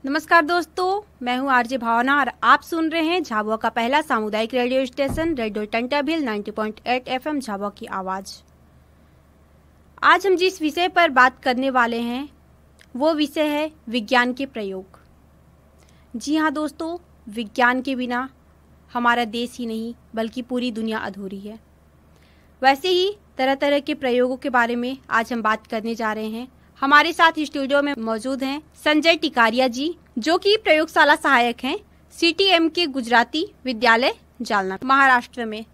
नमस्कार दोस्तों, मैं हूं आरजे भावना और आप सुन रहे हैं झाबुआ का पहला सामुदायिक radio station radio Tantabhil 90.8 FM Jhabua की आवाज़। आज हम जिस विषय पर बात करने वाले हैं वो विषय है विज्ञान के प्रयोग। जी हाँ दोस्तों, विज्ञान के बिना हमारा देश ही नहीं बल्कि पूरी दुनिया अधूरी है। वैसे ही तरह तरह के प्रयोगों के बारे में आज हम बात करने जा रहे हैं। हमारे साथ स्टूडियो में मौजूद हैं संजय टिकारिया जी, जो कि प्रयोगशाला सहायक हैं CTM के गुजराती विद्यालय जालना महाराष्ट्र में,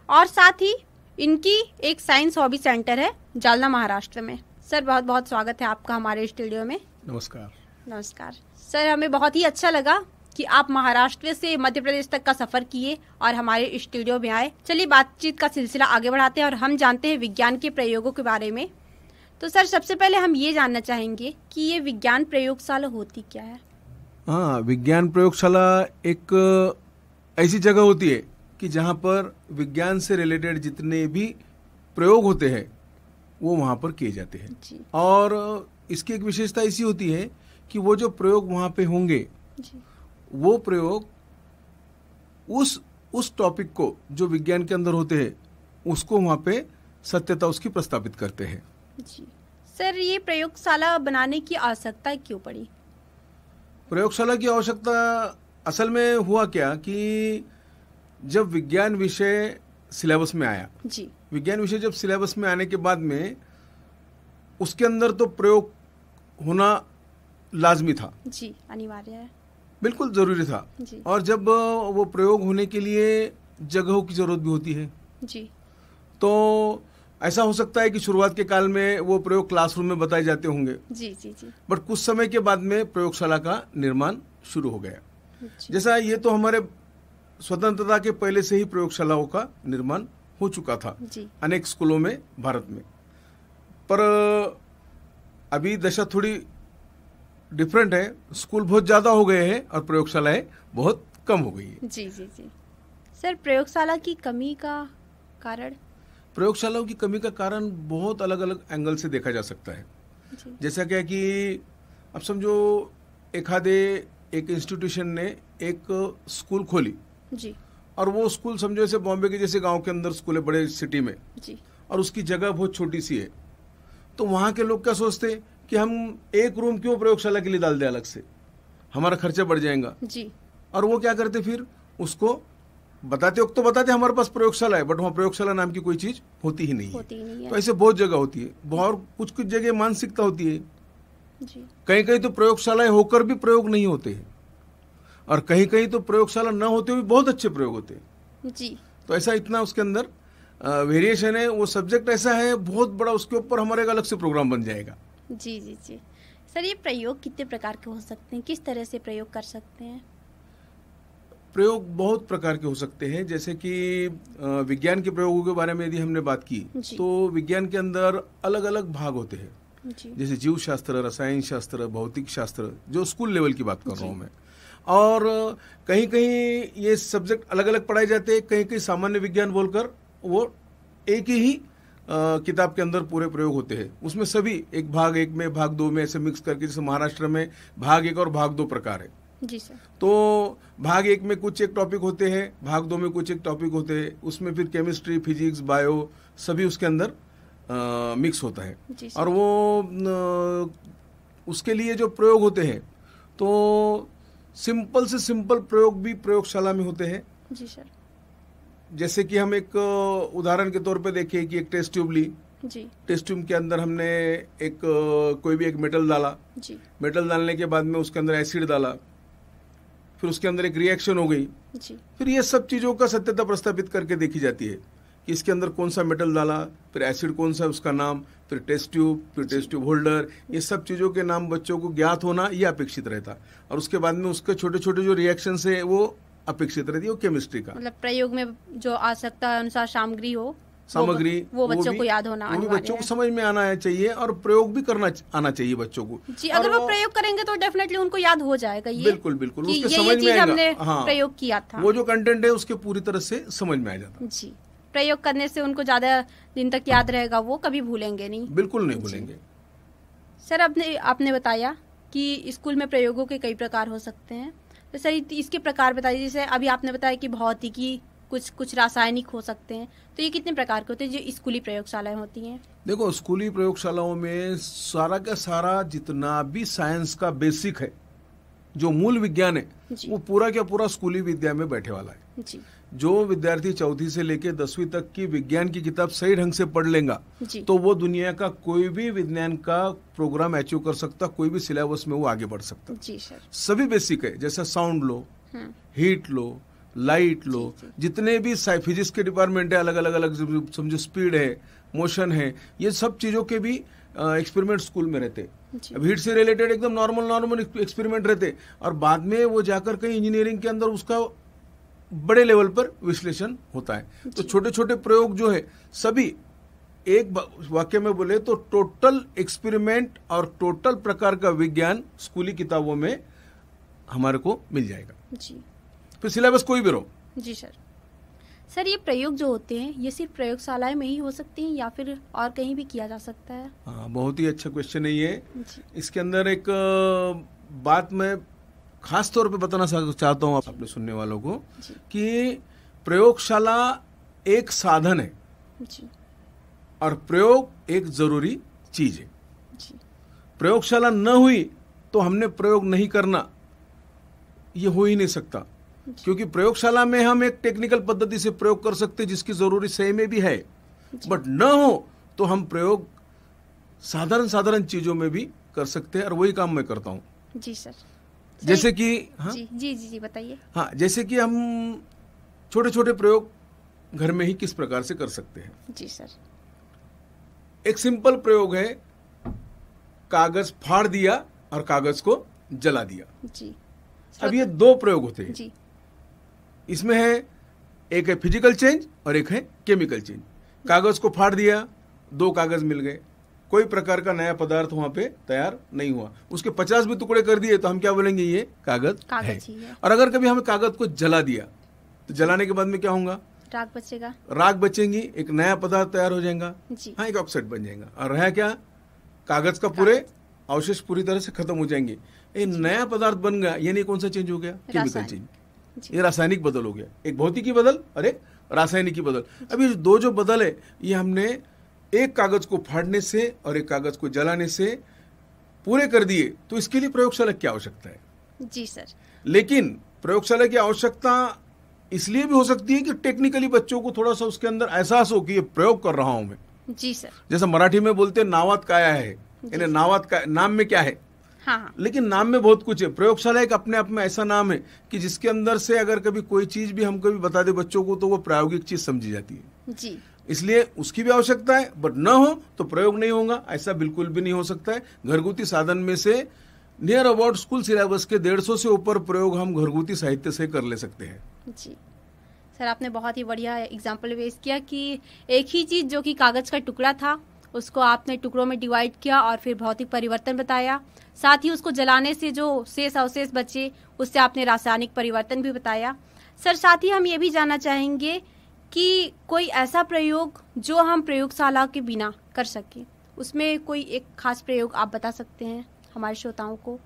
और साथ ही इनकी एक साइंस हॉबी सेंटर है जालना महाराष्ट्र में। सर बहुत बहुत स्वागत है आपका हमारे स्टूडियो में। नमस्कार। नमस्कार सर, हमें बहुत ही अच्छा लगा कि आप महाराष्ट्र से मध्य प्रदेश तक का सफर किए और हमारे स्टूडियो में आए। चलिए बातचीत का सिलसिला आगे बढ़ाते हैं और हम जानते हैं विज्ञान के प्रयोगों के बारे में। तो सर सबसे पहले हम ये जानना चाहेंगे कि ये विज्ञान प्रयोगशाला होती क्या है? हाँ, विज्ञान प्रयोगशाला एक ऐसी जगह होती है कि जहाँ पर विज्ञान से रिलेटेड जितने भी प्रयोग होते हैं वो वहाँ पर किए जाते हैं जी। और इसकी एक विशेषता ऐसी होती है कि वो जो प्रयोग वहाँ पे होंगे जी। वो प्रयोग उस टॉपिक को जो विज्ञान के अंदर होते हैं उसको वहाँ पे सत्यता उसकी प्रस्तावित करते हैं। जी सर, ये प्रयोगशाला बनाने की आवश्यकता क्यों पड़ी? प्रयोगशाला की आवश्यकता असल में हुआ क्या कि जब विज्ञान विषय सिलेबस में आया, जी, विज्ञान विषय जब सिलेबस में आने के बाद में उसके अंदर तो प्रयोग होना लाजमी था। जी, अनिवार्य है, बिल्कुल जरूरी था जी। और जब वो प्रयोग होने के लिए जगहों की जरूरत भी होती है, जी। तो ऐसा हो सकता है कि शुरुआत के काल में वो प्रयोग क्लासरूम में बताए जाते होंगे, जी जी जी। बट कुछ समय के बाद में प्रयोगशाला का निर्माण शुरू हो गया। जैसा ये तो हमारे स्वतंत्रता के पहले से ही प्रयोगशालाओं का निर्माण हो चुका था जी। अनेक स्कूलों में भारत में, पर अभी दशा थोड़ी डिफरेंट है। स्कूल बहुत ज्यादा हो गए हैं और प्रयोगशालाएं बहुत कम हो गई है। जी जी जी। सर प्रयोगशाला की कमी का कारण? प्रयोगशालाओं की कमी का कारण बहुत अलग अलग एंगल से देखा जा सकता है। जी। जैसा क्या कि अब समझो एक इंस्टीट्यूशन ने एक स्कूल खोली जी। और वो स्कूल समझो जैसे बॉम्बे के जैसे गांव के अंदर स्कूल है, बड़े सिटी में, जी। और उसकी जगह बहुत छोटी सी है, तो वहाँ के लोग क्या सोचते हैं कि हम एक रूम क्यों प्रयोगशाला के लिए डाल दें अलग से, हमारा खर्चा बढ़ जाएगा। जी। और वो क्या करते फिर उसको बताते वक्त तो बताते हमारे पास प्रयोगशाला है, बट वहाँ प्रयोगशाला नाम की कोई चीज होती ही नहीं है। तो ऐसे बहुत जगह होती है, बहुत कुछ जगह मानसिकता होती है जी। कहीं कहीं तो प्रयोगशालाएं होकर भी प्रयोग नहीं होते हैं और कहीं कहीं तो प्रयोगशाला न होते हुए बहुत अच्छे प्रयोग होते हैं। जी। तो ऐसा इतना उसके अंदर वेरिएशन है। वो सब्जेक्ट ऐसा है बहुत बड़ा, उसके ऊपर हमारे एक अलग से प्रोग्राम बन जाएगा। जी जी जी। सर ये प्रयोग कितने प्रकार के हो सकते हैं, किस तरह से प्रयोग कर सकते हैं? प्रयोग बहुत प्रकार के हो सकते हैं। जैसे कि विज्ञान के प्रयोगों के बारे में यदि हमने बात की तो विज्ञान के अंदर अलग अलग भाग होते हैं, जैसे जीव शास्त्र, रसायन शास्त्र, भौतिक शास्त्र, जो स्कूल लेवल की बात कर रहा हूँ मैं। और कहीं कहीं ये सब्जेक्ट अलग अलग पढ़ाए जाते हैं, कहीं कहीं सामान्य विज्ञान बोलकर वो एक ही किताब के अंदर पूरे प्रयोग होते हैं। उसमें सभी एक भाग 1 में भाग 2 में ऐसे मिक्स करके, जैसे महाराष्ट्र में भाग 1 और भाग 2 प्रकार है। जी सर। तो भाग 1 में कुछ एक टॉपिक होते हैं, भाग 2 में कुछ एक टॉपिक होते हैं, उसमें फिर केमिस्ट्री, फिजिक्स, बायो सभी उसके अंदर मिक्स होता है। और वो उसके लिए जो प्रयोग होते हैं तो सिंपल से सिंपल प्रयोग भी प्रयोगशाला में होते हैं। जी सर। जैसे कि हम एक उदाहरण के तौर पे देखें कि एक टेस्ट ट्यूब ली। जी। टेस्ट ट्यूब के अंदर हमने एक कोई भी एक मेटल डाला। जी। मेटल डालने के बाद में उसके अंदर एसिड डाला, फिर उसके अंदर एक रिएक्शन हो गई। जी। फिर ये सब चीजों का सत्यता प्रस्तावित करके देखी जाती है कि इसके अंदर कौन सा मेटल डाला, फिर एसिड कौन सा, उसका नाम, फिर टेस्ट ट्यूब होल्डर, ये सब चीजों के नाम बच्चों को ज्ञात होना ये अपेक्षित रहता। और उसके बाद में उसके छोटे छोटे जो रिएक्शन है वो अपेक्षित रहती है, वो केमिस्ट्री का। मतलब प्रयोग में जो आवश्यकता अनुसार सामग्री वो बच्चों को याद होना, वो भी बच्चों को समझ में आना चाहिए और प्रयोग भी करना आना चाहिए बच्चों को। जी, अगर वो प्रयोग करेंगे तो डेफिनेटली उनको याद हो जाएगा ये। बिल्कुल बिल्कुल, उसके समझ में आएगा। हमने प्रयोग किया था, वो जो कंटेंट है उसके पूरी तरह से समझ में आ जाता। जी, प्रयोग करने से उनको ज्यादा दिन तक याद रहेगा, वो कभी भूलेंगे नहीं। बिल्कुल नहीं भूलेंगे। सर आपने बताया कि स्कूल में प्रयोगों के कई प्रकार हो सकते हैं, तो सर इसके प्रकार बताइए। जैसे अभी आपने बताया कि भौतिकी, कुछ रासायनिक हो सकते हैं, तो ये कितने प्रकार के होते हैं जो स्कूली प्रयोगशालाएं होती हैं? देखो, स्कूली प्रयोगशालाओं में सारा का सारा जितना भी साइंस का बेसिक है, जो मूल विज्ञान है, वो पूरा क्या पूरा स्कूली विद्या में बैठे वाला है जी। जो विद्यार्थी चौथी से लेके 10वीं तक की विज्ञान की किताब सही ढंग से पढ़ लेगा तो वो दुनिया का कोई भी विज्ञान का प्रोग्राम अचीव कर सकता, कोई भी सिलेबस में वो आगे बढ़ सकता जी सर। सभी बेसिक है, जैसे साउंड लो, हीट लो, लाइट लो, जितने भी फिजिक्स के डिपार्टमेंट है, अलग अलग समझो स्पीड है, मोशन है, ये सब चीजों के भी एक्सपेरिमेंट स्कूल में रहते। अब हीट से रिलेटेड एकदम नॉर्मल एक्सपेरिमेंट रहते, और बाद में वो जाकर कहीं इंजीनियरिंग के अंदर उसका बड़े लेवल पर विश्लेषण होता है। तो छोटे छोटे प्रयोग जो है सभी एक वाक्य में बोले तो टोटल एक्सपेरिमेंट और टोटल प्रकार का विज्ञान स्कूली किताबों में हमारे को मिल जाएगा जी। फिर सिलेबस कोई भी रहो जी सर। सर ये प्रयोग जो होते हैं ये सिर्फ प्रयोगशालाएं में ही हो सकती हैं या फिर और कहीं भी किया जा सकता है? हाँ, बहुत ही अच्छा क्वेश्चन है ये। इसके अंदर एक बात मैं खास तौर पे बताना चाहता हूँ अपने सुनने वालों को कि प्रयोगशाला एक साधन है जी। और प्रयोग एक जरूरी चीज है जी। प्रयोगशाला न हुई तो हमने प्रयोग नहीं करना, ये हो ही नहीं सकता, क्योंकि प्रयोगशाला में हम एक टेक्निकल पद्धति से प्रयोग कर सकते जिसकी जरूरी सही में भी है, बट न हो तो हम प्रयोग साधारण चीजों में भी कर सकते हैं, और वही काम मैं करता हूँ जी सर। जैसे कि हाँ जी जी जी, जी बताइए। हाँ, जैसे कि हम छोटे छोटे प्रयोग घर में ही किस प्रकार से कर सकते हैं जी सर। एक सिंपल प्रयोग है, कागज फाड़ दिया और कागज को जला दिया जी। अब ये दो प्रयोग होते हैं जी। इसमें है एक है फिजिकल चेंज और एक है केमिकल चेंज। कागज को फाड़ दिया, दो कागज मिल गए, कोई प्रकार का नया पदार्थ वहां पे तैयार नहीं हुआ। उसके 50 भी टुकड़े कर दिए तो हम क्या बोलेंगे, ये कागज है। और अगर कभी हमें कागज को जला दिया तो जलाने के बाद में क्या होगा, राख बचेगा, राख बचेंगी, एक नया पदार्थ तैयार हो जाएगा, हाँ एक ऑक्साइड बन जाएगा, और रहा क्या, कागज का पूरे अवशेष पूरी तरह से खत्म हो जाएंगे। ये नया पदार्थ बन गया, यानी कौन सा चेंज हो गया, केमिकल चेंज, ये रासायनिक बदल हो गया, एक भौतिकी बदल और एक रासायनिकी बदल। अब ये दो जो बदल है ये हमने एक कागज को फाड़ने से और एक कागज को जलाने से पूरे कर दिए, तो इसके लिए प्रयोगशाला की आवश्यकता है जी सर। लेकिन प्रयोगशाला की आवश्यकता इसलिए भी हो सकती है कि टेक्निकली बच्चों को थोड़ा सा उसके अंदर एहसास हो कि ये प्रयोग कर रहा हूं मैं जी सर। जैसे मराठी में बोलते हैं नावात काया है, यानी नावात का नाम में क्या है, हाँ। लेकिन नाम में बहुत कुछ है। प्रयोगशाला एक अपने आप में ऐसा नाम है कि जिसके अंदर से अगर कभी कोई चीज भी हम कभी बता दे बच्चों को तो वो प्रायोगिक चीज समझी जाती है जी। इसलिए उसकी भी आवश्यकता है, बट न हो तो प्रयोग नहीं होगा, ऐसा बिल्कुल भी नहीं हो सकता है। घरगुती साधन में से नियर अबाउट स्कूल सिलेबस के 150 से ऊपर प्रयोग हम घरगुती साहित्य से कर ले सकते हैं जी। सर आपने बहुत ही बढ़िया एग्जाम्पल पेश किया कि एक ही चीज जो कि कागज का टुकड़ा था उसको आपने टुकड़ों में डिवाइड किया और फिर भौतिक परिवर्तन बताया, साथ ही उसको जलाने से जो शेष अवशेष बचे उससे आपने रासायनिक परिवर्तन भी बताया। सर साथ ही हम ये भी जानना चाहेंगे कि कोई ऐसा प्रयोग जो हम प्रयोगशाला के बिना कर सकें, उसमें कोई एक खास प्रयोग आप बता सकते हैं हमारे श्रोताओं को?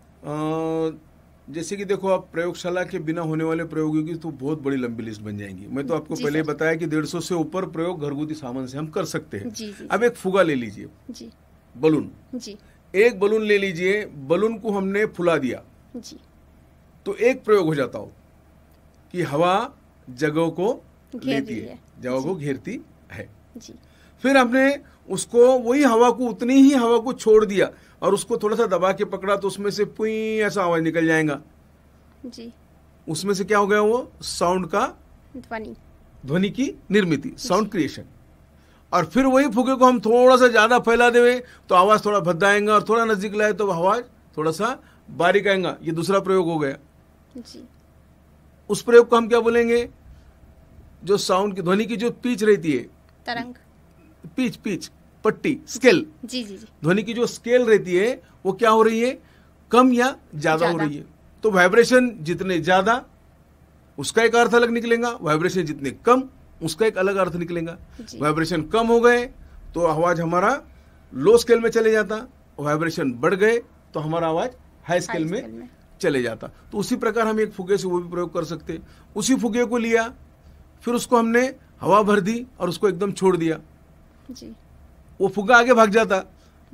जैसे कि देखो, आप प्रयोगशाला के बिना होने वाले प्रयोगों की तो बहुत बड़ी लंबी लिस्ट बन जाएंगी। मैं तो आपको पहले बताया कि 150 से ऊपर प्रयोग घरगुती सामान से हम कर सकते हैं जी। अब एक फुगा ले लीजिए जी, बलून जी, एक बलून ले लीजिए, बलून को हमने फुला दिया जी, तो एक प्रयोग हो जाता हो कि हवा जगह को लेती है, जगह को घेरती है जी। फिर हमने उसको वही हवा को उतनी ही हवा को छोड़ दिया और उसको थोड़ा सा दबा के पकड़ा तो उसमें से पुई ऐसा आवाज निकल जाएगा जी। उसमें से क्या हो गया, वो साउंड का ध्वनि की निर्मिति, साउंड क्रिएशन। और फिर वही फुगे को हम थोड़ा सा ज्यादा फैला देवे तो आवाज थोड़ा भद्दा आएगा, और थोड़ा नजदीक लाए तो आवाज थोड़ा सा बारीक आएगा। ये दूसरा प्रयोग हो गया जी। उस प्रयोग को हम क्या बोलेंगे, जो साउंड की ध्वनि की जो पिच रहती है, तरंग, पिच पट्टी, स्केल जी जी जी, ध्वनि की जो स्केल रहती है वो क्या हो रही है, कम या ज्यादा हो रही है। तो वाइब्रेशन जितने ज्यादा उसका एक अर्थ अलग निकलेगा, वाइब्रेशन जितने कम उसका एक अलग अर्थ निकलेगा। वाइब्रेशन कम हो गए तो आवाज हमारा लो स्केल में चले जाता, वाइब्रेशन बढ़ गए तो हमारा आवाज हाई स्केल में चले जाता। तो उसी प्रकार हम एक फुगे से वो भी प्रयोग कर सकते। उसी फुगे को लिया, फिर उसको हमने हवा भर दी और उसको एकदम छोड़ दिया जी। वो फुगा आगे भाग जाता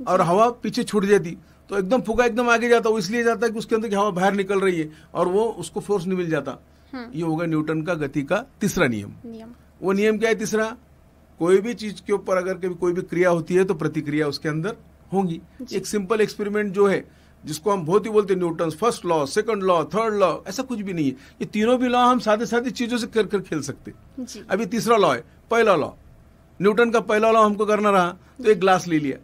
और हवा पीछे छूट जाती, तो एकदम फुगा एकदम आगे जाता। वो इसलिए जाता है कि उसके अंदर की हवा बाहर निकल रही है और वो उसको फोर्स नहीं मिल जाता। ये होगा न्यूटन का गति का तीसरा नियम। वो नियम क्या है तीसरा? कोई भी चीज के ऊपर अगर कभी कोई भी क्रिया होती है तो प्रतिक्रिया उसके अंदर होगी। एक सिंपल एक्सपेरिमेंट जो है, जिसको हम बहुत ही बोलते हैं Newton first law, second law, third law, ऐसा कुछ भी नहीं है। ये तीनों भी लॉ हम सादे सादे चीजों से कर कर खेल सकते। अभी तीसरा लॉ है, पहला लॉ, न्यूटन का पहला लॉ हमको करना रहा तो एक ग्लास ले लिया,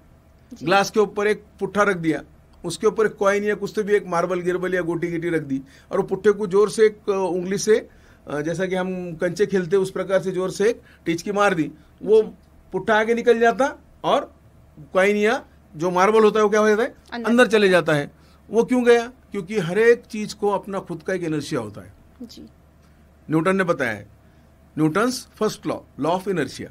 ग्लास के ऊपर एक पुट्ठा रख दिया, उसके ऊपर एक कॉइन या कुछ तो भी एक मार्बल गिरबल या गोटी गिटी रख दी और वो पुट्ठे को जोर से एक उंगली से, जैसा कि हम कंचे खेलते उस प्रकार से जोर से एक टिचकी मार दी। वो पुट्ठा आगे निकल जाता और कॉइन या जो मार्बल होता है वो क्या हो जाता है? अंदर चले जाता है। वो क्यों गया? क्योंकि हर एक चीज को अपना खुद का एक इनर्शिया होता है जी। न्यूटन ने बताया है, Newton's first law, law of inertia.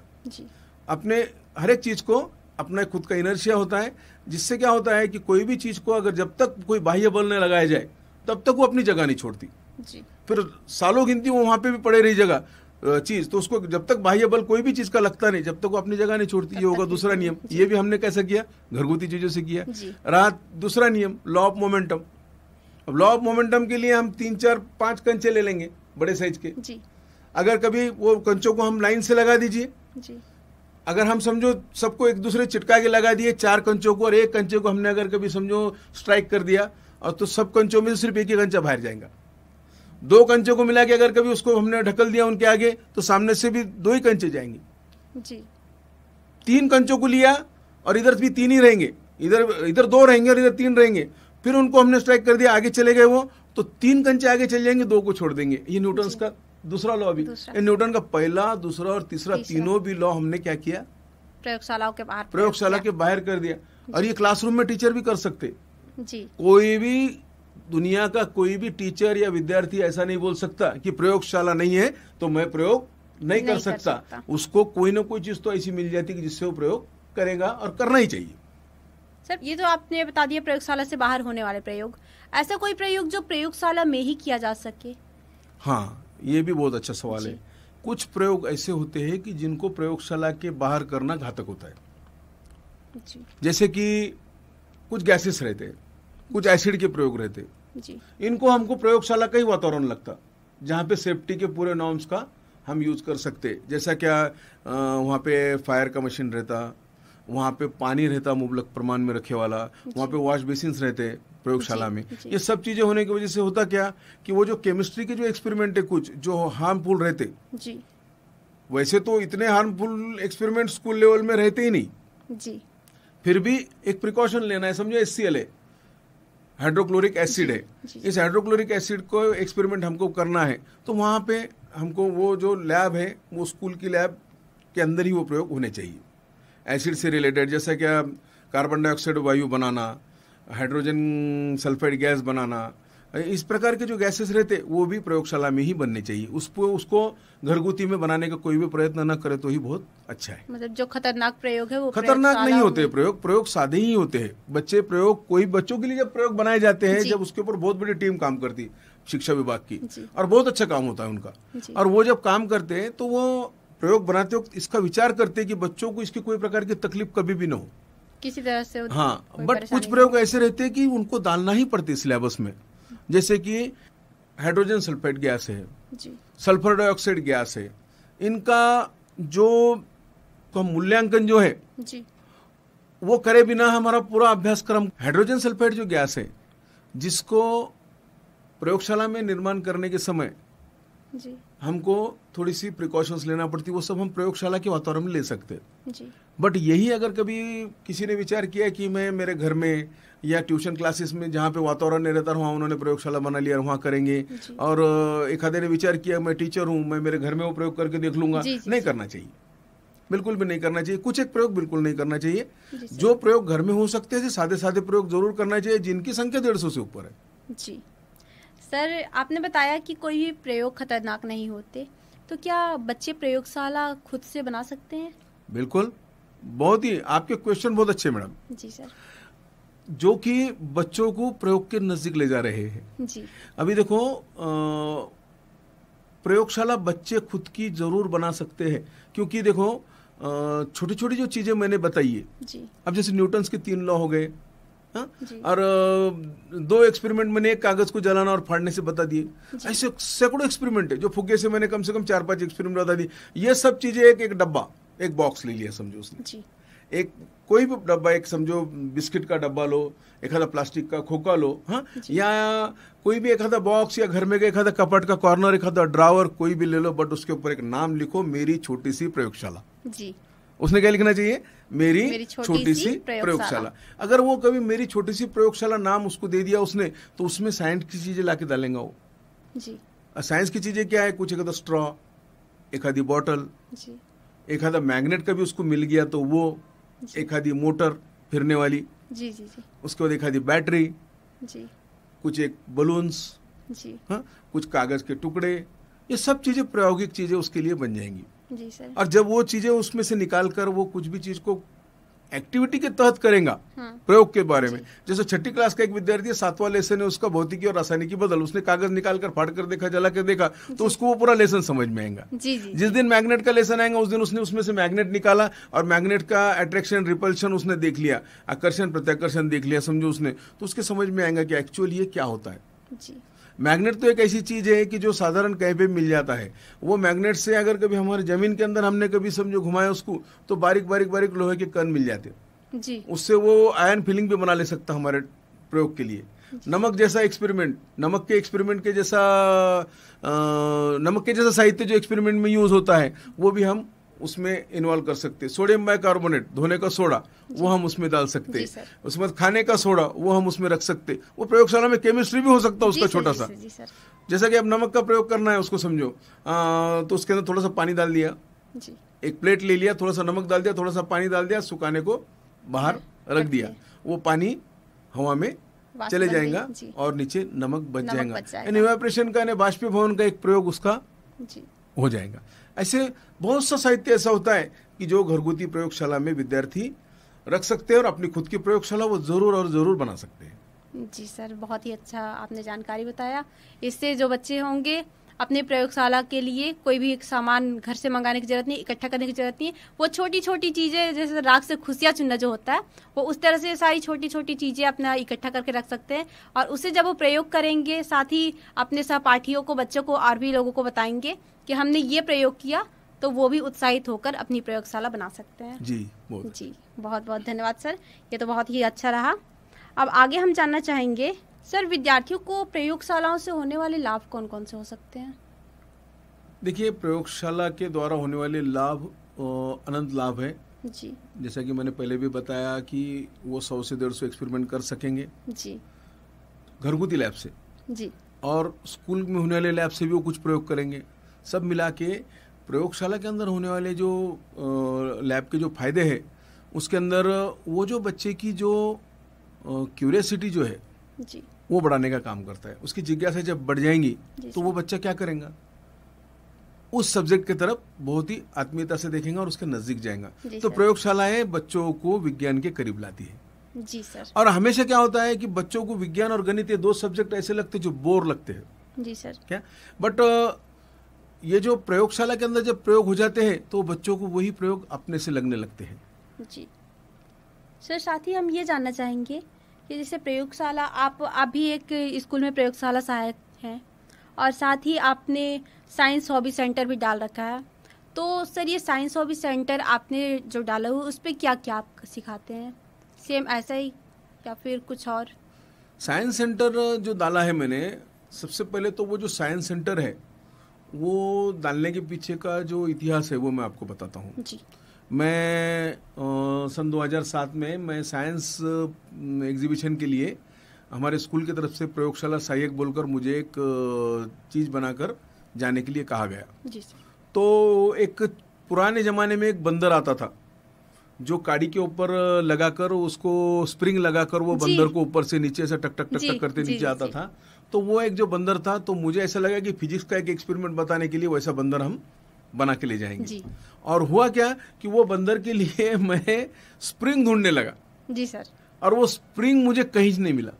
अपने हर एक चीज को अपना खुद का इनर्शिया होता है, जिससे क्या होता है कि कोई भी चीज को अगर जब तक कोई बाह्य बल न लगाया जाए तब तक वो अपनी जगह नहीं छोड़ती जी। फिर सालों गिनती वो वहां पे भी पड़े रही जगह चीज, तो उसको जब तक बाह्य बल कोई भी चीज का लगता नहीं, जब तक वो अपनी जगह नहीं छोड़ती। ये होगा दूसरा नियम। ये भी हमने कैसे किया? घरगुती चीजों से किया। रात दूसरा नियम, लॉ ऑफ मोमेंटम। अब लॉ ऑफ मोमेंटम के लिए हम 3, 4, 5 कंचे ले लेंगे बड़े साइज के जी। अगर कभी वो कंचों को हम लाइन से लगा दीजिए जी। अगर हम समझो सबको एक दूसरे चिटका के लगा दिए 4 कंचों को, और एक कंचे को हमने अगर कभी समझो स्ट्राइक कर दिया, और तो सब कंचों में सिर्फ एक ही कंचा बाहर जाएगा। 2 कंचों को मिला के अगर कभी उसको हमने ढकल दिया उनके आगे, तो सामने से भी 2 ही कंचे जाएंगे जी। 3 कंचों को लिया और इधर भी 3 ही रहेंगे, इधर 2 रहेंगे और इधर 3 रहेंगे। फिर उनको हमने स्ट्राइक कर दिया, आगे चले गए वो, तो 3 कंचे आगे चल जाएंगे, 2 को छोड़ देंगे। ये न्यूटन का दूसरा लॉ भी। न्यूटन का पहला, दूसरा और तीसरा तीनों भी लॉ हमने क्या किया? प्रयोगशाला के बाहर कर दिया। और ये क्लासरूम में टीचर भी कर सकते जी। कोई भी दुनिया का कोई भी टीचर या विद्यार्थी ऐसा नहीं बोल सकता कि प्रयोगशाला नहीं है तो मैं प्रयोग नहीं कर सकता। उसको कोई ना कोई चीज तो ऐसी मिल जाती है जिससे वो प्रयोग करेगा, और करना ही चाहिए। सर, ये तो आपने बता दिया प्रयोगशाला से बाहर होने वाले प्रयोग। ऐसा कोई प्रयोग जो प्रयोगशाला में ही किया जा सके? हाँ, ये भी बहुत अच्छा सवाल है। कुछ प्रयोग ऐसे होते हैं कि जिनको प्रयोगशाला के बाहर करना घातक होता है जी। जैसे कि कुछ गैसेस रहते हैं, कुछ एसिड के प्रयोग रहते जी। इनको हमको प्रयोगशाला का ही वातावरण लगता, जहाँ पे सेफ्टी के पूरे नॉर्म्स का हम यूज कर सकते। जैसा क्या वहाँ पे फायर का मशीन रहता, वहाँ पे पानी रहता मुबलक प्रमाण में रखे वाला, वहाँ पे वॉश बेसिन्स रहते प्रयोगशाला में। ये सब चीजें होने की वजह से होता क्या कि वो जो केमिस्ट्री के जो एक्सपेरिमेंट है कुछ जो हार्मफुल रहते जी। वैसे तो इतने हार्मफुल एक्सपेरिमेंट स्कूल लेवल में रहते ही नहीं जी। फिर भी एक प्रिकॉशन लेना है। समझो HCl है, हाइड्रोक्लोरिक एसिड है। इस हाइड्रोक्लोरिक एसिड को एक्सपेरिमेंट हमको करना है, तो वहाँ पे हमको वो जो लैब है वो स्कूल की लैब के अंदर ही वो प्रयोग होने चाहिए। एसिड से रिलेटेड जैसा क्या कार्बन डाइऑक्साइड वायु बनाना, हाइड्रोजन सल्फाइड गैस बनाना, इस प्रकार के जो गैसेस रहते वो भी प्रयोगशाला में ही बनने चाहिए। उसको घरगुती में बनाने का कोई भी प्रयत्न न करे तो ही बहुत अच्छा है। मतलब जो खतरनाक प्रयोग है वो खतरनाक नहीं होते, प्रयोग सादे ही होते हैं। कोई बच्चों के लिए जब प्रयोग बनाए जाते हैं, जब उसके ऊपर बहुत बड़ी टीम काम करती शिक्षा विभाग की, और बहुत अच्छा काम होता है उनका, और वो जब काम करते हैं तो वो प्रयोग बनाते वक्त इसका विचार करते हैं कि बच्चों को इसकी कोई प्रकार की तकलीफ कभी भी न हो किसी तरह से। हाँ, बट कुछ प्रयोग ऐसे रहते हैं कि उनको डालना ही पड़ते सिलेबस में। जैसे कि हाइड्रोजन सल्फाइड गैस है जी, सल्फर डाइऑक्साइड गैस है, इनका जो मूल्यांकन जो है जी, वो करे बिना हमारा पूरा अभ्यासक्रम। हाइड्रोजन सल्फाइड जो गैस है जिसको प्रयोगशाला में निर्माण करने के समय जी हमको थोड़ी सी प्रिकॉशंस लेना पड़ती, वो सब हम प्रयोगशाला के वातावरण में ले सकते जी। बट यही अगर कभी किसी ने विचार किया कि मैं मेरे घर में या ट्यूशन क्लासेस में जहाँ पे वातावरण नहीं रहता वहाँ उन्होंने प्रयोगशाला बना लिया, वहाँ करेंगे, और एक आधे ने विचार किया मैं टीचर हूँ, मैं मेरे घर में वो प्रयोग करके देख लूंगा, नहीं करना चाहिए, बिल्कुल भी नहीं करना चाहिए। कुछ एक प्रयोग बिल्कुल नहीं करना चाहिए। जो प्रयोग घर में हो सकते हैं सादे सादे प्रयोग जरूर करना चाहिए जिनकी संख्या 150 से ऊपर है जी। सर, आपने बताया कि कोई भी प्रयोग खतरनाक नहीं होते, तो क्या बच्चे प्रयोगशाला खुद से बना सकते हैं? बिल्कुल, बहुत ही आपके क्वेश्चन बहुत अच्छे मैडम जी सर। जो कि बच्चों को प्रयोग के नजदीक ले जा रहे हैं जी। अभी देखो प्रयोगशाला बच्चे खुद की जरूर बना सकते हैं, क्योंकि देखो छोटी छोटी जो चीजें मैंने बताई है जी। अब जैसे न्यूटन्स के 3 लॉ हो गए, और 2 एक्सपेरिमेंट मैंने एक कागज को जलाना और फाड़ने से बता दिए। ऐसे सैकड़ों एक्सपेरिमेंट है, जो फुग्गे से मैंने कम से कम 4-5 एक्सपेरिमेंट बता दिए। ये सब चीजें एक डब्बा, एक बॉक्स ले लिया समझो उसने जी। एक कोई भी डब्बा, एक समझो बिस्किट का डब्बा लो, एक आधा प्लास्टिक का खोखा लो, हाँ, या कोई भी एक आधा बॉक्स, या घर में एक आधा कपट का कॉर्नर, एक आधा ड्रावर, कोई भी ले लो, बट उसके ऊपर एक नाम लिखो, मेरी छोटी सी प्रयोगशाला जी। उसने क्या लिखना चाहिए? मेरी छोटी सी प्रयोगशाला। अगर वो कभी मेरी छोटी सी प्रयोगशाला नाम उसको दे दिया उसने, तो उसमें साइंस की चीजें लाके डालेंगे वो जी। साइंस की चीजें क्या है? कुछ एक आधा स्ट्रॉ, एक आधी बॉटल, एक आधा मैग्नेट का भी उसको मिल गया तो वो, एक आधी मोटर फिरने वाली जी जी जी, उसके बाद एक आधी बैटरी जी, कुछ एक बलून्स जी, हाँ, कुछ कागज के टुकड़े, ये सब चीजें प्रायोगिक चीजें उसके लिए बन जाएंगी जी सर। और जब वो चीजें उसमें से निकाल कर वो कुछ भी चीज को एक्टिविटी के तहत करेगा प्रयोग के बारे में, जैसे 6ठी क्लास का एक विद्यार्थी 7वां लेसन है उसका भौतिकी और रासायनिकी बदल, उसने कागज निकाल कर फाड़ कर देखा, जला कर देखा, तो उसको वो पूरा लेसन समझ में आएगा। जिस दिन मैग्नेट का लेसन आएगा उस दिन उसने उसमें से मैग्नेट निकाला और मैग्नेट का अट्रैक्शन रिपल्शन उसने देख लिया, आकर्षण प्रत्याकर्षण देख लिया समझो उसने, तो उसके समझ में आएगा कि एक्चुअली ये क्या होता है। मैग्नेट तो एक ऐसी चीज है कि जो साधारण कहीं पे मिल जाता है, वो मैग्नेट से अगर कभी हमारे जमीन के अंदर हमने कभी समझो घुमाया उसको तो बारीक बारीक बारीक लोहे के कण मिल जाते जी। उससे वो आयन फिलिंग भी बना ले सकता हमारे प्रयोग के लिए। नमक जैसा एक्सपेरिमेंट, नमक के एक्सपेरिमेंट के जैसा नमक के जैसा साहित्य जो एक्सपेरिमेंट में यूज होता है वो भी हम उसमें इन्वॉल्व कर सकते हैं। सोडियम बाइकार्बोनेट, धोने का सोडा, वो हम उसमें डाल सकते हैं। उसके बाद खाने का सोडा वो हम उसमें रख सकते हैं। वो प्रयोगशाला में केमिस्ट्री भी हो सकता है उसका छोटा सा, जैसा कि अब नमक का प्रयोग करना है उसको समझो, तो उसके अंदर थोड़ा सा पानी डाल दिया, एक प्लेट ले लिया, थोड़ा सा नमक डाल दिया, थोड़ा सा पानी डाल दिया, सुखाने को बाहर रख दिया, वो पानी हवा में चले जाएगा और नीचे नमक बच जाएगा। इवेपोरेशन का बाष्पीभवन का एक प्रयोग उसका हो जाएगा। ऐसे बहुत सा साहित्य ऐसा होता है कि जो घरगुती प्रयोगशाला में विद्यार्थी रख सकते हैं और अपनी खुद की प्रयोगशाला वो जरूर और जरूर बना सकते हैं। जी सर, बहुत ही अच्छा आपने जानकारी बताया। इससे जो बच्चे होंगे अपने प्रयोगशाला के लिए कोई भी सामान घर से मंगाने की जरूरत नहीं, इकट्ठा करने की जरूरत नहीं। वो छोटी छोटी चीजें जैसे राख से खुशियाँ चुनना जो होता है, वो उस तरह से सारी छोटी छोटी चीजें अपना इकट्ठा करके रख सकते हैं और उसे जब वो प्रयोग करेंगे, साथ ही अपने सहपाठियों को, बच्चों को और भी लोगों को बताएंगे कि हमने ये प्रयोग किया, तो वो भी उत्साहित होकर अपनी प्रयोगशाला बना सकते हैं। जी बहुत बहुत धन्यवाद सर, ये तो बहुत ही अच्छा रहा। अब आगे हम जानना चाहेंगे सर, विद्यार्थियों को प्रयोगशालाओं से होने वाले लाभ कौन कौन से हो सकते हैं? देखिए, प्रयोगशाला के द्वारा होने वाले लाभ अनंत लाभ है जी। जैसा कि मैंने पहले भी बताया कि वो 100 से 150 एक्सपेरिमेंट कर सकेंगे जी, घरगुती लैब से जी, और स्कूल में होने वाले लैब से भी वो कुछ प्रयोग करेंगे। सब मिला के प्रयोगशाला के अंदर होने वाले जो लैब के जो फायदे हैं उसके अंदर वो जो बच्चे की जो क्यूरियोसिटी जो है जी, वो बढ़ाने का काम करता है। उसकी जिज्ञासा जब बढ़ जाएंगी तो वो बच्चा क्या करेगा, उस सब्जेक्ट की तरफ बहुत ही आत्मीयता से देखेगा और उसके नजदीक जाएगा। तो प्रयोगशालाएं बच्चों को विज्ञान के करीब लाती है जी सर। और हमेशा क्या होता है कि बच्चों को विज्ञान और गणित ये 2 सब्जेक्ट ऐसे लगते हैं जो बोर लगते हैं जी सर, क्या, बट ये जो प्रयोगशाला के अंदर जब प्रयोग हो जाते हैं तो बच्चों को वही प्रयोग अपने से लगने लगते हैं जी सर। साथ ही हम ये जानना चाहेंगे कि जैसे प्रयोगशाला, आप भी एक स्कूल में प्रयोगशाला सहायक हैं और साथ ही आपने साइंस हॉबी सेंटर भी डाल रखा है, तो सर ये साइंस हॉबी सेंटर आपने जो डाला हुआ उस पर क्या क्या आप सिखाते हैं? सेम ऐसा ही या फिर कुछ और? साइंस सेंटर जो डाला है मैंने, सबसे पहले तो वो जो साइंस सेंटर है वो डालने के पीछे का जो इतिहास है वो मैं आपको बताता हूँ जी। मैं सन 2007 में मैं साइंस एग्जीबिशन के लिए हमारे स्कूल की तरफ से प्रयोगशाला सहायक बोलकर मुझे एक चीज बनाकर जाने के लिए कहा गया जी सर। तो एक पुराने जमाने में एक बंदर आता था जो गाड़ी के ऊपर लगाकर उसको स्प्रिंग लगाकर वो बंदर को ऊपर से नीचे से टक टक टक टक करते नीचे आता था। तो वो एक जो बंदर था, तो मुझे ऐसा लगा कि फिजिक्स का एक एक्सपेरिमेंट बताने के लिए वैसा बंदर हम बना के ले जाएंगे जी। और हुआ क्या कि वो बंदर के लिए मैं स्प्रिंग ढूंढने लगा जी सर। और वो स्प्रिंग मुझे कहीं नहीं मिला,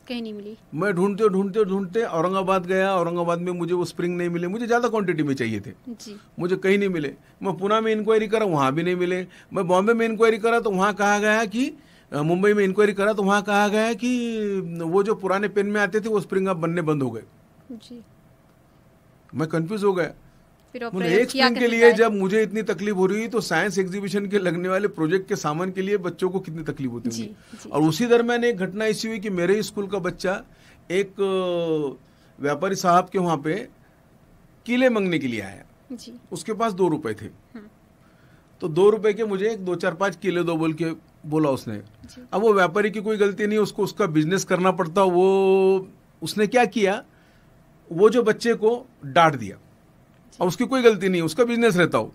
कहीं नहीं मिली। मैं ढूंढते औरंगाबाद गया, औरंगाबाद में मुझे वो स्प्रिंग नहीं मिले, मुझे ज़्यादा क्वांटिटी में चाहिए थे जी। मुझे कहीं नहीं मिले। मैं पुणे में इंक्वायरी करा, वहाँ भी नहीं मिले। मैं बॉम्बे में इंक्वायरी करा तो वहाँ कहा गया कि, मुंबई में इंक्वायरी करा तो वहाँ कहा गया कि वो जो पुराने पेन में आते थे वो स्प्रिंग अब बनने बंद हो गए जी। मैं कंफ्यूज हो गया। फिर एक स्प्रिंग के लिए जब मुझे इतनी तकलीफ हो रही है तो साइंस एग्जीबिशन के लगने वाले प्रोजेक्ट के सामान के लिए बच्चों को कितनी तकलीफ होती होगी। और उसी दरमियान एक घटना ऐसी हुई कि मेरे स्कूल का बच्चा एक व्यापारी साहब के वहां पे किले मांगने के लिए आया जी। उसके पास 2 रुपए थे, तो 2 रुपए के मुझे 2-4-5 किले दो बोल के बोला उसने। अब वो व्यापारी की कोई गलती नहीं, उसको उसका बिजनेस करना पड़ता। वो उसने क्या किया, वो जो बच्चे को डांट दिया, और उसकी कोई गलती नहीं, उसका बिजनेस रहता हो,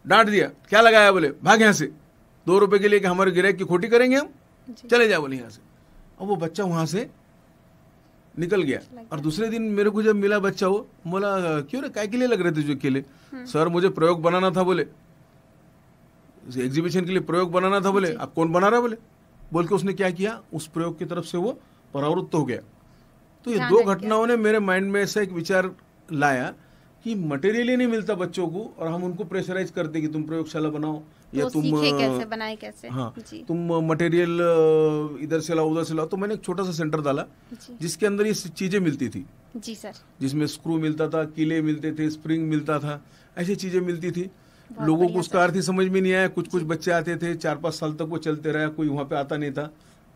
डांट दिया। क्या लगाया, बोले भाग यहाँ से, 2 रुपए के लिए कि हमारे गिराहक की खोटी करेंगे हम, चले जाओ बोले यहाँ से। अब वो बच्चा वहां से निकल गया। और दूसरे दिन मेरे को जब मिला बच्चा, वो बोला क्यों रे, काय के लिए लग रहे थे जो केले? सर मुझे प्रयोग बनाना था, बोले एग्जीबिशन के लिए प्रयोग बनाना था। बोले आप कौन बना रहा, बोल के उसने क्या किया, उस प्रयोग की तरफ से वो परावृत्त हो गया। तो ये 2 घटनाओं ने मेरे माइंड में ऐसा एक विचार लाया कि मटेरियल ही नहीं मिलता बच्चों को, और हम उनको प्रेशराइज करते कि तुम प्रयोगशाला बनाओ या तुम कैसे बनाए कैसे, हाँ तुम मटेरियल इधर से लाओ उधर से लाओ। तो मैंने एक छोटा सा सेंटर डाला जिसके अंदर ये चीजें मिलती थी जी सर, जिसमें स्क्रू मिलता था, किले मिलते थे, स्प्रिंग मिलता था, ऐसी चीजें मिलती थी। लोगों को उसका अर्थ ही समझ में नहीं आया। कुछ बच्चे आते थे, 4-5 साल तक वो चलते रहा, कोई वहां पे आता नहीं था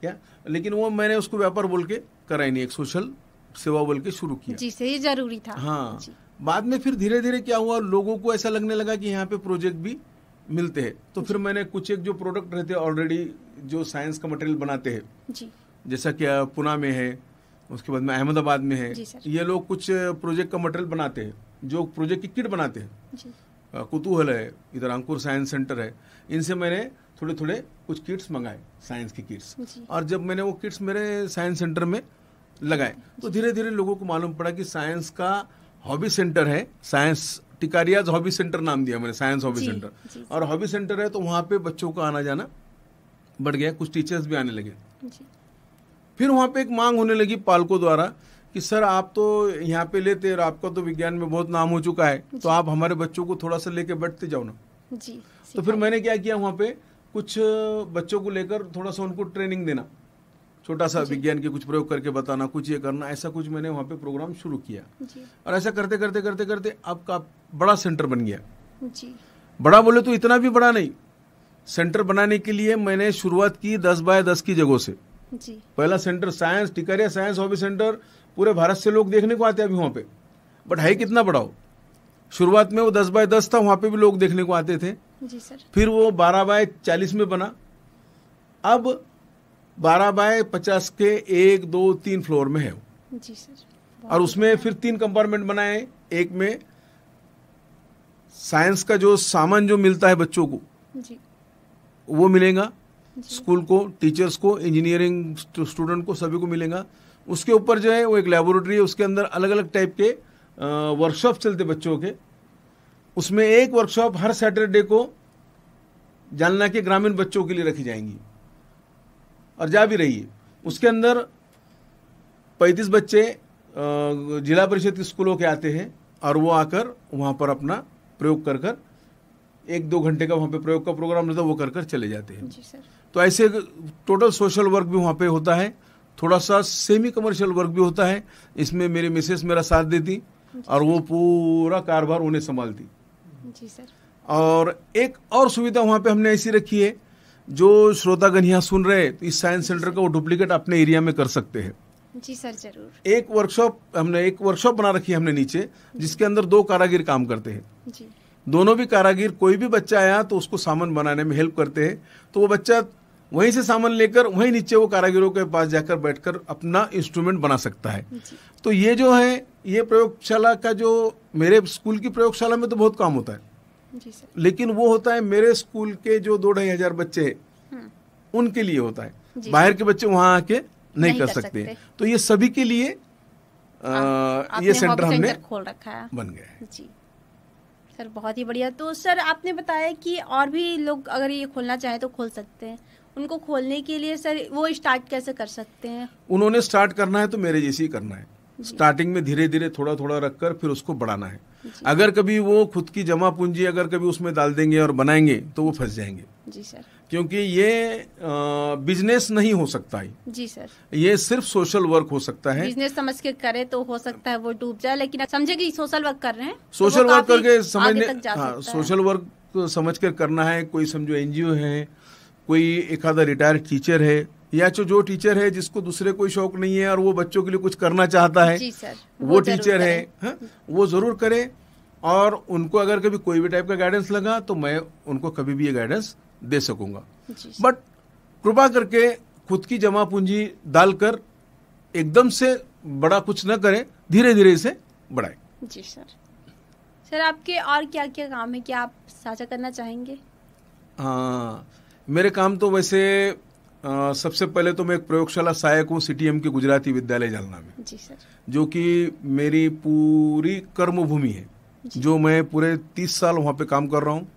क्या, लेकिन वो मैंने उसको व्यापार बोल के कराई नहीं, एक सोशल सेवा बोल के शुरू किया जी। सही जरूरी था। हाँ, बाद में फिर धीरे धीरे क्या हुआ, लोगों को ऐसा लगने लगा कि यहाँ पे प्रोजेक्ट भी मिलते हैं। तो फिर मैंने कुछ एक जो प्रोडक्ट रहते हैं ऑलरेडी जो साइंस का मटेरियल बनाते हैं जी, जैसा कि पुणे में है, उसके बाद में अहमदाबाद में है, ये लोग कुछ प्रोजेक्ट का मटेरियल बनाते हैं, जो प्रोजेक्ट की किट बनाते हैं जी। कुतूहल है, इधर अंकुर साइंस सेंटर है, इनसे मैंने थोड़े थोड़े कुछ किट्स मंगाए, साइंस की किट्स। और जब मैंने वो किट्स मेरे साइंस सेंटर में लगाए तो धीरे धीरे लोगों को मालूम पड़ा कि साइंस का हॉबी सेंटर है, साइंस टिकारियाज हॉबी सेंटर नाम दिया मैंने, साइंस हॉबी सेंटर। और हॉबी सेंटर है तो वहां पे बच्चों का आना जाना बढ़ गया, कुछ टीचर्स भी आने लगे। फिर वहां पे एक मांग होने लगी पालकों द्वारा कि सर आप तो यहाँ पे लेते और आपका तो विज्ञान में बहुत नाम हो चुका है, तो आप हमारे बच्चों को थोड़ा सा लेके बैठते जाओ ना जी। तो फिर मैंने क्या किया, वहां पे कुछ बच्चों को लेकर थोड़ा सा उनको ट्रेनिंग देना, छोटा सा विज्ञान के कुछ प्रयोग करके बताना, कुछ ये करना, ऐसा कुछ मैंने वहाँ पे प्रोग्राम शुरू किया जी। और ऐसा करते करते करते करते अब का बड़ा सेंटर बन गया जी। बड़ा बोले तो इतना भी बड़ा नहीं, सेंटर बनाने के लिए मैंने शुरुआत की 10 बाय 10 की जगहों से जी। पहला centre science Tikariya science hobby centre, पूरे भारत से लोग देखने को आते हैं अभी वहाँ पे, बट है कितना बड़ा हो। शुरुआत में वो 10 बाय 10 था, वहाँ पे भी लोग देखने को आते थे जी सर। फिर वो 12 बाय 40 में बना, अब 12 बाय 50 के 1, 2, 3 फ्लोर में है जी सर। और उसमें फिर 3 कंपार्टमेंट बनाए, एक में साइंस का जो सामान जो मिलता है बच्चों को जी। वो मिलेगा स्कूल को, टीचर्स को, इंजीनियरिंग स्टूडेंट को, सभी को मिलेगा। उसके ऊपर जो है वो एक लेबोरेटरी है, उसके अंदर अलग अलग टाइप के वर्कशॉप चलते बच्चों के। उसमें एक वर्कशॉप हर सैटरडे को जालना के ग्रामीण बच्चों के लिए रखी जाएंगी और जा भी रही है। उसके अंदर 35 बच्चे जिला परिषद के स्कूलों के आते हैं और वो आकर वहाँ पर अपना प्रयोग कर कर 1-2 घंटे का वहाँ पे प्रयोग का प्रोग्राम रहता है, वो कर कर चले जाते हैं जी सर। तो ऐसे टोटल सोशल वर्क भी वहाँ पे होता है, थोड़ा सा सेमी कमर्शियल वर्क भी होता है। इसमें मेरी मिसेस मेरा साथ देती और वो पूरा कारोबार उन्हें संभालती जी सर। और एक और सुविधा वहाँ पे हमने ऐसी रखी है, जो श्रोतागण यहाँ सुन रहे हैं तो इस साइंस सेंटर का वो डुप्लीकेट अपने एरिया में कर सकते हैं जी सर। जरूर। एक वर्कशॉप बना रखी है हमने नीचे, जिसके अंदर 2 कारागिर काम करते हैं जी। दोनों भी कारागिर, कोई भी बच्चा आया तो उसको सामान बनाने में हेल्प करते हैं, तो वो बच्चा वहीं से सामान लेकर वहीं नीचे वो कारागिरों के पास जाकर बैठकर अपना इंस्ट्रूमेंट बना सकता है। तो ये जो है, ये प्रयोगशाला का जो मेरे स्कूल की प्रयोगशाला में तो बहुत काम होता है जी सर। लेकिन वो होता है मेरे स्कूल के जो 2-2.5 हजार बच्चे हैं उनके लिए होता है, बाहर के बच्चे वहां आके नहीं कर सकते। तो ये सभी के लिए ये सेंटर हमने खोल रखा है, बन गया है जी सर। बहुत ही बढ़िया। तो सर आपने बताया कि और भी लोग अगर ये खोलना चाहे तो खोल सकते हैं, उनको खोलने के लिए सर वो स्टार्ट कैसे कर सकते हैं? उन्होंने स्टार्ट करना है तो मेरे जैसे ही करना है। स्टार्टिंग में धीरे धीरे थोड़ा थोड़ा रखकर फिर उसको बढ़ाना है। अगर कभी वो खुद की जमा पूंजी अगर कभी उसमें डाल देंगे और बनाएंगे तो वो फंस जाएंगे। जी सर। क्योंकि ये बिजनेस नहीं हो सकता है। जी सर। ये सिर्फ सोशल वर्क हो सकता है। बिजनेस समझ के करे तो हो सकता है वो डूब जाए, लेकिन समझे कि सोशल वर्क कर रहे हैं, सोशल तो वर्क करके समझने, हाँ, सोशल वर्क समझ कर करना है। कोई समझो एनजीओ है, कोई एक आधा रिटायर्ड टीचर है, या जो टीचर है जिसको दूसरे कोई शौक नहीं है और वो बच्चों के लिए कुछ करना चाहता है, जी सर, वो टीचर है, वो जरूर करे। और उनको अगर कभी कोई भी टाइप का गाइडेंस लगा तो मैं उनको कभी भी ये गाइडेंस दे सकूंगा। बट कृपा करके खुद की जमा पूंजी डालकर एकदम से बड़ा कुछ न करें, धीरे धीरे इसे बढ़ाएं। जी सर। सर आपके और क्या क्या काम है, क्या आप साझा करना चाहेंगे? हाँ, मेरे काम तो वैसे सबसे पहले तो मैं एक प्रयोगशाला सहायक हूँ सीटीएम के गुजराती विद्यालय जालना में। जी सर। जो कि मेरी पूरी कर्मभूमि है, जो मैं पूरे 30 साल वहाँ पे काम कर रहा हूँ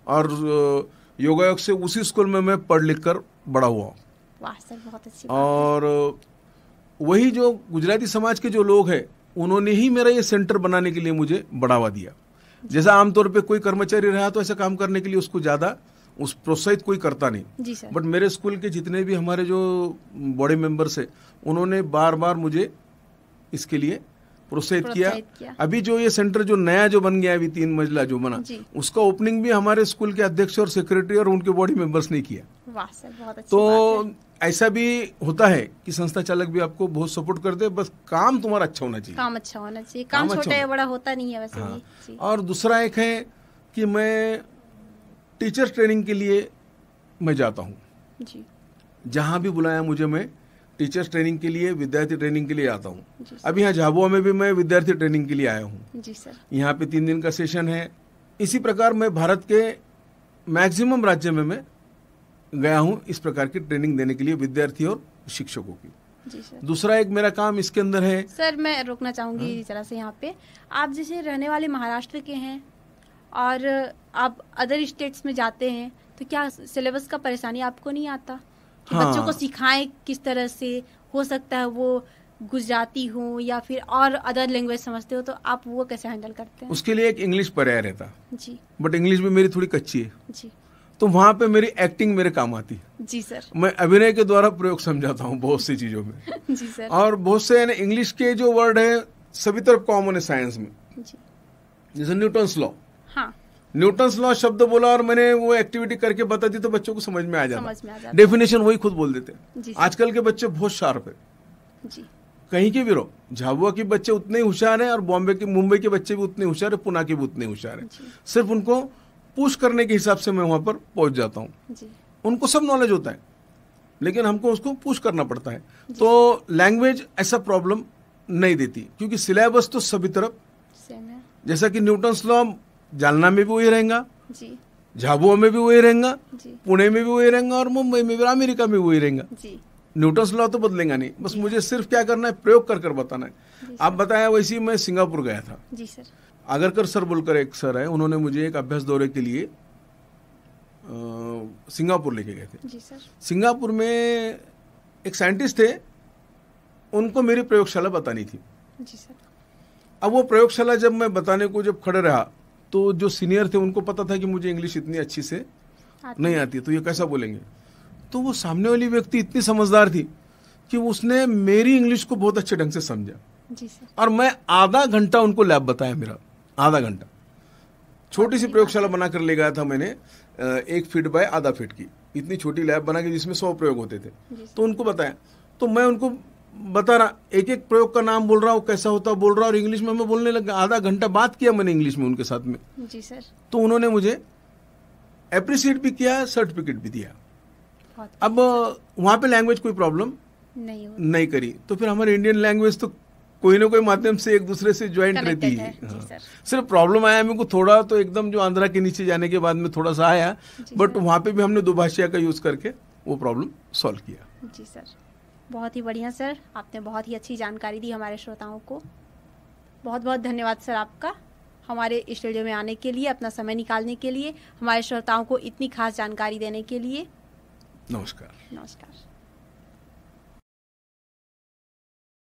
और योगायोग से उसी स्कूल में मैं पढ़ लिख कर बड़ा हुआ हूँ। वाह सर, बहुत अच्छी और वही जो गुजराती समाज के जो लोग हैं उन्होंने ही मेरा ये सेंटर बनाने के लिए मुझे बढ़ावा दिया। जैसा आमतौर पे कोई कर्मचारी रहा तो ऐसा काम करने के लिए उसको ज्यादा प्रोत्साहित कोई करता नहीं। बट मेरे स्कूल के जितने भी हमारे जो बॉडी मेंबर्स है उन्होंने बार बार मुझे इसके लिए प्रोत्साहित किया। अभी जो ये सेंटर जो नया जो बन गया, अभी 3 मंजिला जो बना, उसका ओपनिंग भी हमारे स्कूल के अध्यक्ष और सेक्रेटरी और उनके बॉडी मेंबर्स ने किया। वाह सर, बहुत अच्छी तो बात है। ऐसा भी होता है कि संस्था चालक भी आपको बहुत सपोर्ट करते हैं, बस काम तुम्हारा अच्छा होना चाहिए। काम अच्छा होना चाहिए, काम छोटा या बड़ा होता नहीं है वैसे भी। और दूसरा एक है कि मैं टीचर ट्रेनिंग के लिए मैं जाता हूँ। जहाँ भी बुलाया मुझे मैं टीचर्स ट्रेनिंग के लिए, विद्यार्थी ट्रेनिंग के लिए आता हूँ। अभी यहाँ झाबुआ में भी मैं विद्यार्थी ट्रेनिंग के लिए आया हूँ। जी सर। यहाँ पे 3 दिन का सेशन है। इसी प्रकार मैं भारत के मैक्सिमम राज्य में मैं गया हूँ इस प्रकार की ट्रेनिंग देने के लिए विद्यार्थी और शिक्षकों की। जी सर। दूसरा एक मेरा काम इसके अंदर है। सर मैं रोकना चाहूंगी जरा से यहाँ पे। आप जैसे रहने वाले महाराष्ट्र के हैं और आप अदर स्टेट्स में जाते हैं, तो क्या सिलेबस का परेशानी आपको नहीं आता कि बच्चों को सिखाएं किस तरह से? हो सकता है वो गुजराती हो या फिर और अदर लैंग्वेज समझते हो, तो आप वो कैसे हैंडल करते हैं? उसके लिए एक इंग्लिश पर्याय रहता जी। बट इंग्लिश भी मेरी थोड़ी कच्ची है जी, तो वहाँ पे मेरी एक्टिंग मेरे काम आती है। जी सर। मैं अभिनय के द्वारा प्रयोग समझाता हूँ बहुत सी चीजों में। जी सर। और बहुत से इंग्लिश के जो वर्ड है सभी तरफ कॉमन है साइंस में। जी। जैसे न्यूटन्स लॉ। हाँ, न्यूटन्स लॉ शब्द बोला और मैंने वो एक्टिविटी करके बता दी तो बच्चों को समझ में आ जाता। डेफिनेशन वही खुद बोल देते। आजकल के बच्चे बहुत शार्प है। जी। कहीं के भी रहो, झाबुआ के बच्चे उतने ही होशियार हैं और बॉम्बे के, मुंबई के बच्चे भी उतने होशियार है, पुणे के भी उतने होशियार है। सिर्फ उनको पुश करने के हिसाब से मैं वहां पर पहुंच जाता हूँ। उनको सब नॉलेज होता है लेकिन हमको उसको पुश करना पड़ता है। तो लैंग्वेज ऐसा प्रॉब्लम नहीं देती क्योंकि सिलेबस तो सभी तरफ सेम है। जैसा कि न्यूटन्स लॉ जालना में भी वही रहेगा, जी, झाबुआ में भी वही रहेगा, जी, पुणे में भी वही रहेगा और मुंबई में भी, अमेरिका में वही रहेगा। जी। न्यूटन्स लॉ तो बदलेगा नहीं, बस मुझे सिर्फ क्या करना है, प्रयोग कर कर बताना है। आप बताया वैसे ही मैं सिंगापुर गया था। जी सर। आगरकर सर बोलकर एक सर है, उन्होंने मुझे एक अभ्यास दौरे के लिए सिंगापुर लेके गए थे। जी सर। सिंगापुर में एक साइंटिस्ट थे, उनको मेरी प्रयोगशाला बतानी थी। जी सर। अब वो प्रयोगशाला जब मैं बताने को जब खड़े रहा तो जो सीनियर थे उनको पता था कि मुझे इंग्लिश इतनी अच्छी से नहीं आती, तो ये कैसा बोलेंगे। तो वो सामने वाली व्यक्ति इतनी समझदार थी कि उसने मेरी इंग्लिश को बहुत अच्छे ढंग से समझा। जी सर। और मैं आधा घंटा उनको लैब बताया, मेरा आधा घंटा। छोटी सी प्रयोगशाला बनाकर ले गया था मैंने, 1 फीट बाय आधा फीट की इतनी छोटी लैब बना के जिसमें 100 प्रयोग होते थे। तो उनको बताया, तो मैं उनको बता रहा, एक एक प्रयोग का नाम बोल रहा हूँ, कैसा होता बोल रहा, और इंग्लिश में मैं बोलने लगा। आधा घंटा बात किया मैंने इंग्लिश में उनके साथ में। जी सर। तो उन्होंने मुझे एप्रिशिएट भी किया, सर्टिफिकेट भी दिया। अब वहां पे लैंग्वेज कोई प्रॉब्लम नहीं करी, तो फिर हमारे इंडियन लैंग्वेज तो कोई ना कोई माध्यम से एक दूसरे से ज्वाइंट रहती है। हाँ। सिर्फ प्रॉब्लम आया मेरे को थोड़ा, तो एकदम जो आंध्रा के नीचे जाने के बाद में थोड़ा सा आया, बट वहां पे भी हमने 2 भाषा का यूज करके वो प्रॉब्लम सॉल्व किया। जी सर, बहुत ही बढ़िया सर, आपने बहुत ही अच्छी जानकारी दी हमारे श्रोताओं को। बहुत बहुत धन्यवाद सर आपका, हमारे स्टूडियो में आने के लिए, अपना समय निकालने के लिए, हमारे श्रोताओं को इतनी खास जानकारी देने के लिए। नमस्कार। नमस्कार।